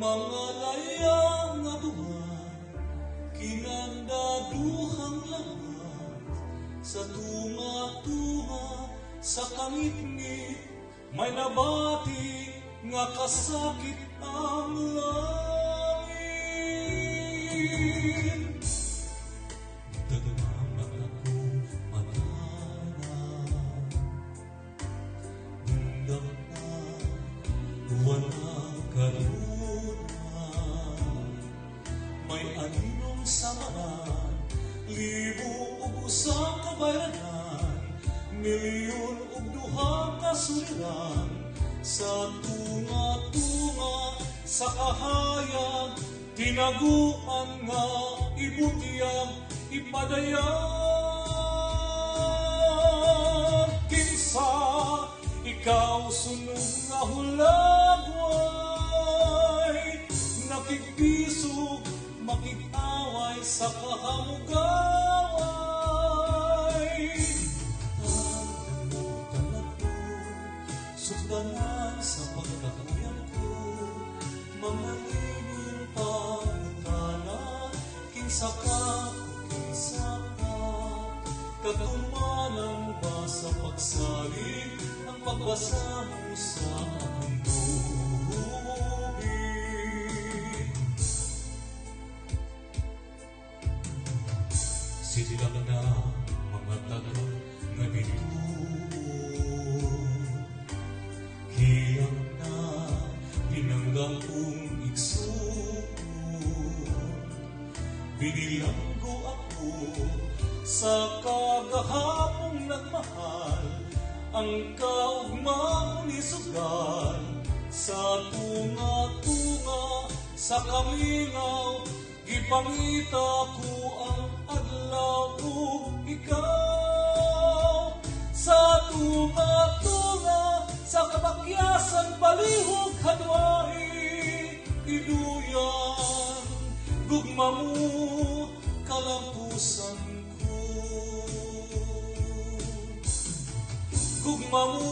mga layang nga buwan, kinandaduhang lahat, sa tunga-tunga, sa kangit-ngit, may nabati nga kasakit ang langit. Dagmaman ako manana, undang na walang kaluna, may aninong samaran, libo ug usang kabayranan, milyon ug duha ka suliran, sa tunga-tunga, sa kahayag, tinaguan nga ibutiyang ipadayag. Kinsa ikaw sunog nga hulagway, nakikisog, makikaway sa kahamugaway. Sugdanan sa pagkakayan ko, mga libil pangutana, kinsa ka, katumanan ba sa pagsalig ang pagbasa mo sa aking tubig? Sila na mga taga nga hiyang na pinanggang kong igsuon, binilanggo ako sa kagahapong nagmahal, ang kaugmang ni sugal, sa tunga-tunga, sa kamingaw, gipangita ko ang adlaw ug ikaw. Sa tunga-tunga, sa kabakyasan, palihog hadwari, iluyan, gugma mo, kalampusan ko. Gugma mo,